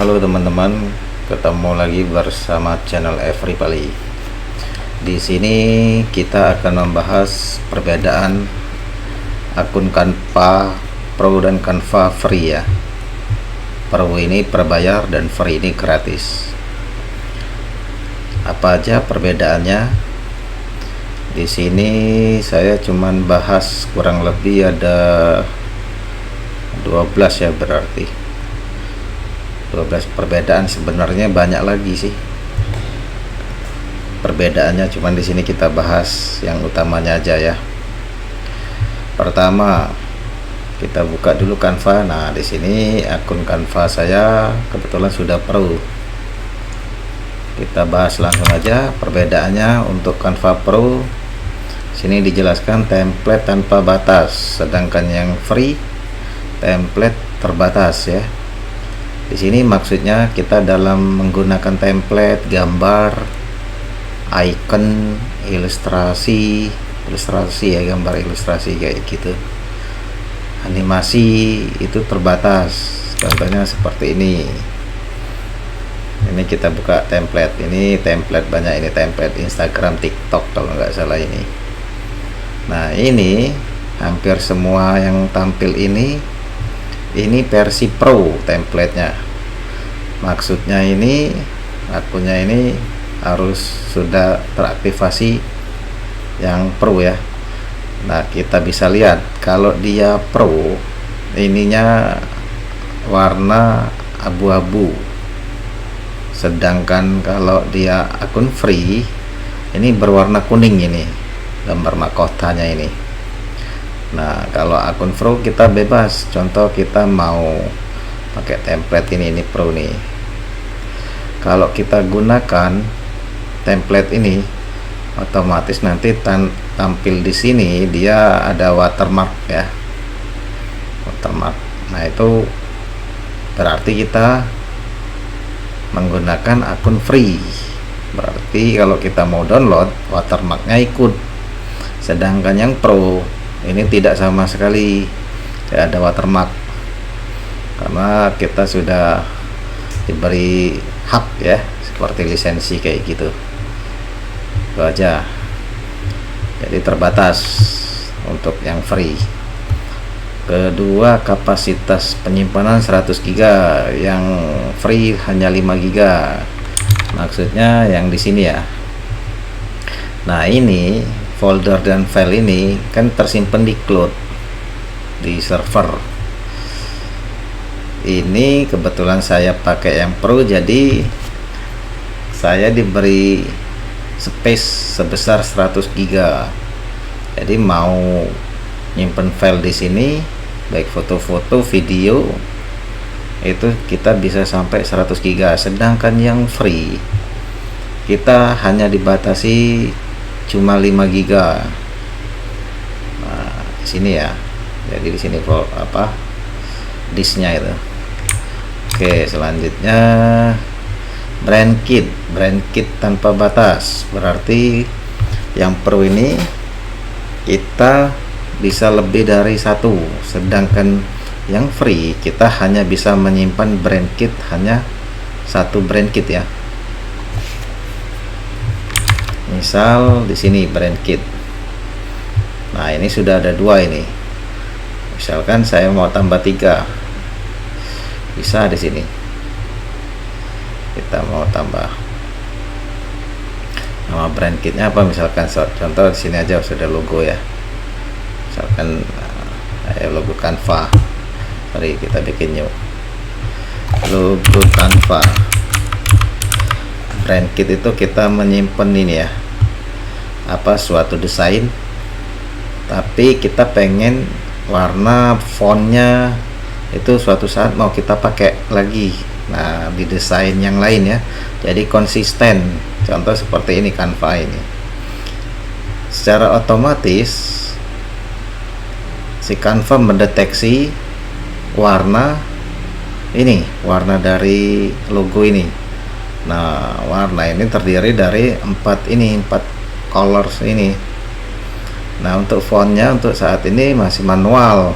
Halo teman-teman, ketemu lagi bersama channel Every Bali. Di sini kita akan membahas perbedaan akun Canva Pro dan Canva Free ya. Pro ini berbayar dan Free ini gratis. Apa aja perbedaannya? Di sini saya cuman bahas kurang lebih ada 12 ya, berarti 12 perbedaan. Sebenarnya banyak lagi sih perbedaannya, cuman di sini kita bahas yang utamanya aja ya. Pertama, kita buka dulu Canva. Nah, di sini akun Canva saya kebetulan sudah Pro. Kita bahas langsung aja perbedaannya. Untuk Canva Pro sini dijelaskan template tanpa batas, sedangkan yang free template terbatas ya. Di sini maksudnya kita dalam menggunakan template, gambar, icon, ilustrasi ya, gambar ilustrasi kayak gitu. Animasi itu terbatas. Contohnya seperti ini. Ini kita buka template. Ini template banyak, ini template Instagram, TikTok kalau nggak salah ini. Nah, ini hampir semua yang tampil ini versi Pro templatenya. Maksudnya ini akunnya ini harus sudah teraktivasi yang Pro ya. Nah, kita bisa lihat kalau dia Pro ininya warna abu-abu, sedangkan kalau dia akun free ini berwarna kuning, ini gambar mahkotanya ini. Nah, kalau akun Pro kita bebas. Contoh kita mau pakai template ini Pro nih. Kalau kita gunakan template ini, otomatis nanti tampil di sini dia ada watermark ya. Watermark. Nah, itu berarti kita menggunakan akun free. Berarti kalau kita mau download, watermarknya ikut. Sedangkan yang Pro ini tidak sama sekali, tidak ada watermark, karena kita sudah diberi hak ya, seperti lisensi kayak gitu. Itu aja. Jadi terbatas untuk yang free. Kedua, kapasitas penyimpanan 100 GB, yang free hanya 5 GB. Maksudnya yang di sini ya. Nah, ini folder dan file ini kan tersimpan di cloud, di server. Ini kebetulan saya pakai yang Pro, jadi saya diberi space sebesar 100 GB. Jadi mau nyimpen file di sini, baik foto-foto, video, itu kita bisa sampai 100 GB. Sedangkan yang free kita hanya dibatasi cuma 5 GB. Nah, di sini ya. Jadi di sini disknya itu. Oke, selanjutnya brand kit tanpa batas. Berarti yang Pro ini kita bisa lebih dari satu, sedangkan yang free kita hanya bisa menyimpan brand kit hanya satu brand kit ya. Misal di sini brand kit. Nah, ini sudah ada 2 ini. Misalkan saya mau tambah 3, bisa di sini. Kita mau tambah nama brand kitnya apa, misalkan contoh di sini aja sudah logo ya. Misalkan logo Canva. Mari kita bikin new logo Canva. Brand kit itu kita menyimpan ini ya, suatu desain, tapi kita pengen warna fontnya itu suatu saat mau kita pakai lagi, nah di desain yang lain ya, jadi konsisten. Contoh seperti ini Canva ini, secara otomatis si Canva mendeteksi warna dari logo ini. Nah, warna ini terdiri dari 4 colors ini. Nah, untuk fontnya untuk saat ini masih manual.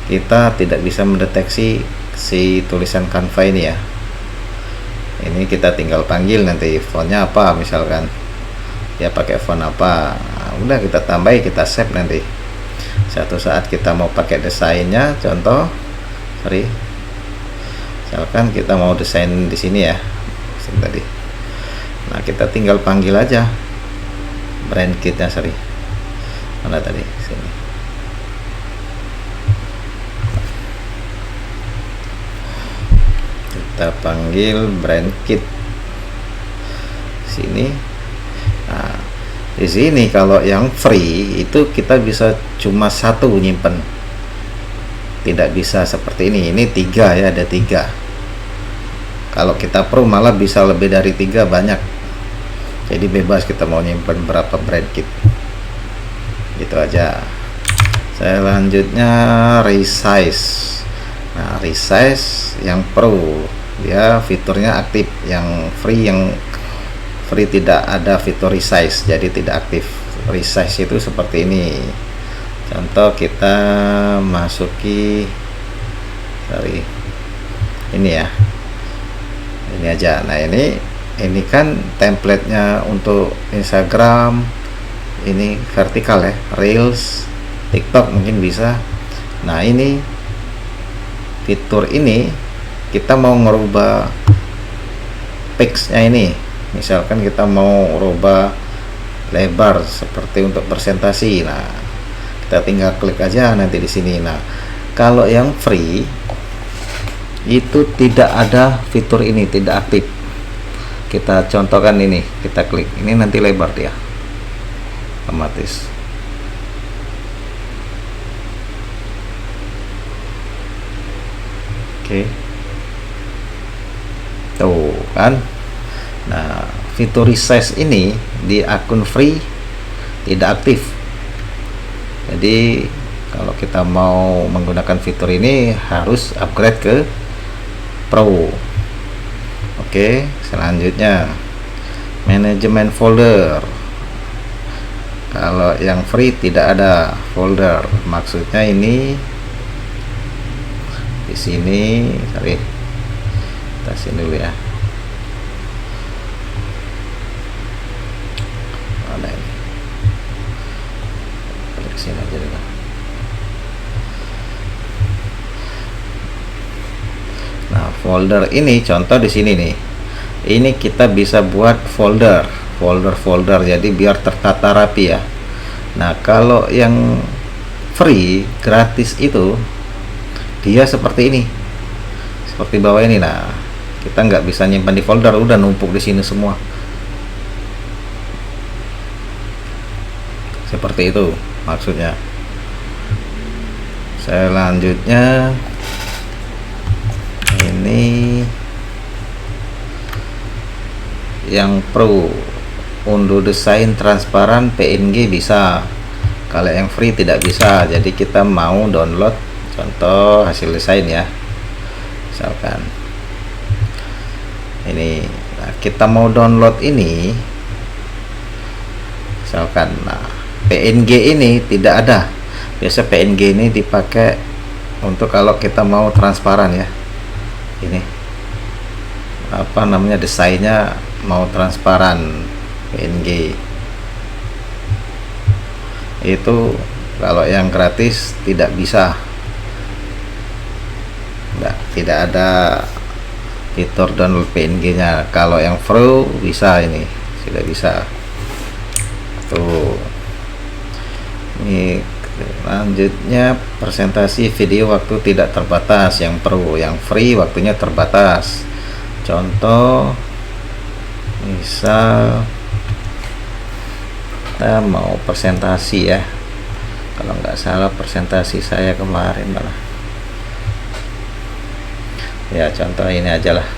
Kita tidak bisa mendeteksi si tulisan Canva ini ya. Ini kita tinggal panggil nanti fontnya apa, misalkan dia pakai font apa. Nah, udah kita tambahin, kita save nanti. Satu saat kita mau pakai desainnya, contoh, misalkan kita mau desain di sini ya, tadi. Nah, kita tinggal panggil aja brand kitnya, mana tadi, sini. Kita panggil brand kit sini. Nah, di sini kalau yang free itu kita bisa cuma satu nyimpen, tidak bisa seperti ini 3 ya, ada 3. Kalau kita pro malah bisa lebih dari 3, banyak. Jadi bebas kita mau nyimpen berapa brand kit, gitu aja. Saya lanjutnya resize. Nah, resize yang pro dia fiturnya aktif, yang free tidak ada fitur resize, jadi tidak aktif. Resize itu seperti ini. Contoh kita masuki dari ini ya, ini aja. Nah, ini kan templatenya untuk Instagram, ini vertikal ya, Reels, TikTok mungkin bisa. Nah, ini fitur ini kita mau ngerubah teksnya ini, misalkan kita mau rubah lebar seperti untuk presentasi. Nah, kita tinggal klik aja nanti di sini. Nah, kalau yang free itu tidak ada fitur ini, tidak aktif. Kita contohkan ini, kita klik ini, nanti lebar dia otomatis. Oke. Tuh kan. Nah, fitur resize ini di akun free tidak aktif. Jadi kalau kita mau menggunakan fitur ini harus upgrade ke pro. Oke, selanjutnya manajemen folder. Kalau yang free tidak ada folder, maksudnya ini di sini, kita sini dulu ya. Ada ini, klik sini aja dulu. Nah, folder ini contoh di sini nih. Ini kita bisa buat folder, jadi biar tertata rapi ya. Nah, kalau yang free gratis itu dia seperti ini, seperti bawah ini. Nah, kita nggak bisa nyimpan di folder, udah numpuk di sini semua. Seperti itu maksudnya. Saya lanjutnya ini yang pro, unduh desain transparan PNG bisa, kalau yang free tidak bisa. Jadi kita mau download contoh hasil desain ya, misalkan ini. Nah, kita mau download ini misalkan. Nah, PNG ini tidak ada. Biasa PNG ini dipakai untuk kalau kita mau transparan ya. Ini apa namanya, desainnya mau transparan PNG. Itu kalau yang gratis tidak bisa. Tidak ada fitur download PNG nya. Kalau yang free bisa, ini sudah bisa tuh. Ini lanjutnya presentasi video waktu tidak terbatas, yang pro. Yang free waktunya terbatas. Contoh misal kita mau presentasi ya, kalau nggak salah presentasi saya kemarin malah ya, contoh ini aja lah.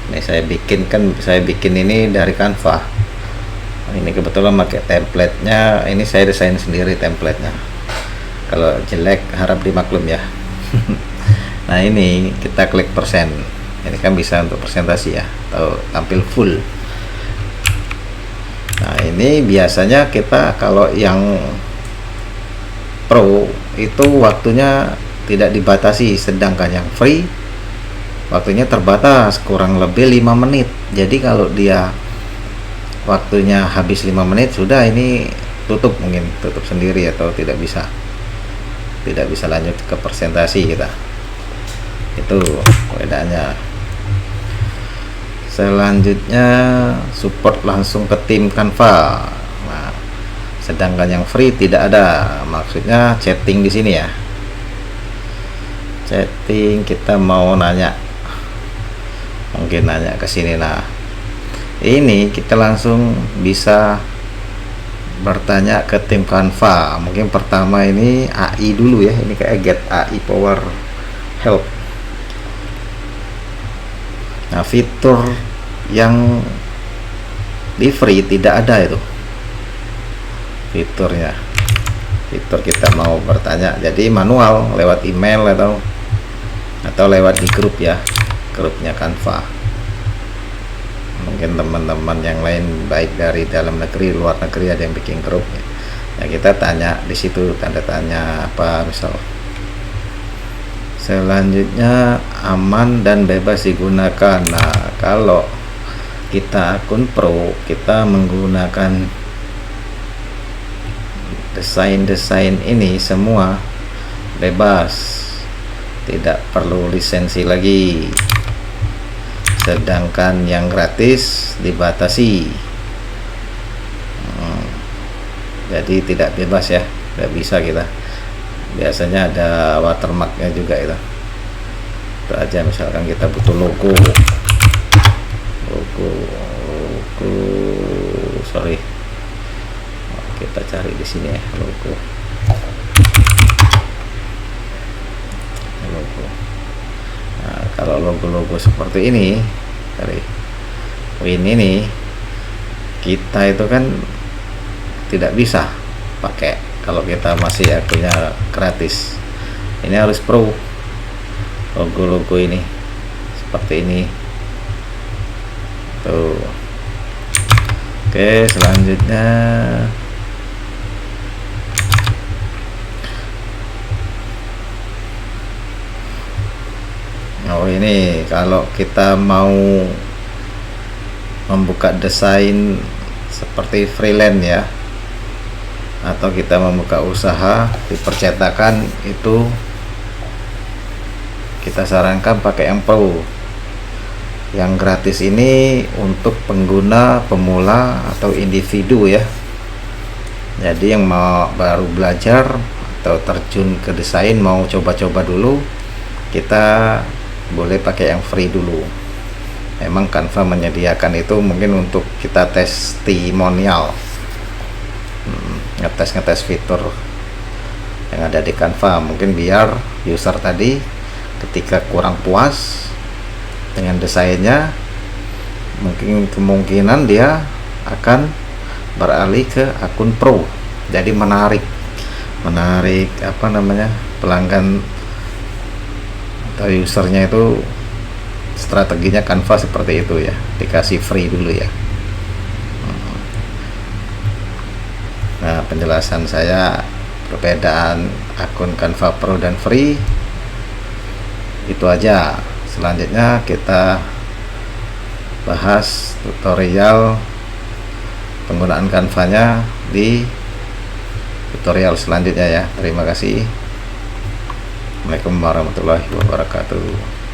Ini saya bikin ini dari Canva. Ini kebetulan pakai templatenya, ini saya desain sendiri templatenya. Kalau jelek harap dimaklum ya. Nah, ini kita klik persen, ini kan bisa untuk presentasi ya, atau tampil full. Nah, ini biasanya kita kalau yang pro itu waktunya tidak dibatasi, sedangkan yang free waktunya terbatas, kurang lebih 5 menit. Jadi kalau dia waktunya habis 5 menit, sudah ini tutup, mungkin tutup sendiri atau tidak bisa lanjut ke presentasi kita. Itu bedanya. Selanjutnya support langsung ke tim Canva. Nah, sedangkan yang free tidak ada. Maksudnya chatting di sini ya. Chatting, kita mau nanya, mungkin nanya ke sini. Nah, ini kita langsung bisa bertanya ke tim Canva. Mungkin pertama ini AI dulu ya. Ini kayak get AI power help. Nah, fitur yang di free tidak ada itu fiturnya. Fitur kita mau bertanya, jadi manual lewat email atau lewat di grup ya, grupnya Canva. Mungkin teman-teman yang lain baik dari dalam negeri, luar negeri ada yang bikin grup ya, kita tanya di situ, tanda tanya apa misal. Selanjutnya aman dan bebas digunakan. Nah, kalau kita akun pro, kita menggunakan desain ini semua bebas, tidak perlu lisensi lagi. Sedangkan yang gratis dibatasi. Jadi tidak bebas ya, tidak bisa kita. Biasanya ada watermarknya juga itu aja. Misalkan kita butuh logo, sorry, kita cari di sini ya, logo. Nah, kalau logo seperti ini dari Win ini, kita itu kan tidak bisa pakai kalau kita masih akunnya gratis. Ini harus pro. Logo ini seperti ini tuh. Oke, selanjutnya ini kalau kita mau membuka desain seperti freelance ya, atau kita membuka usaha di percetakan, itu kita sarankan pakai yang pro. Yang gratis ini untuk pengguna pemula atau individu ya. Jadi yang mau baru belajar atau terjun ke desain, mau coba-coba dulu, kita boleh pakai yang free dulu. Memang Canva menyediakan itu mungkin untuk kita testimonial, ngetes fitur yang ada di Canva, mungkin biar user tadi ketika kurang puas dengan desainnya, mungkin kemungkinan dia akan beralih ke akun pro. Jadi menarik apa namanya, pelanggan atau usernya itu. Strateginya Canva seperti itu ya, dikasih free dulu ya. Nah, penjelasan saya perbedaan akun Canva Pro dan free itu aja. Selanjutnya kita bahas tutorial penggunaan Canva-nya di tutorial selanjutnya ya. Terima kasih. Assalamualaikum warahmatullahi wabarakatuh.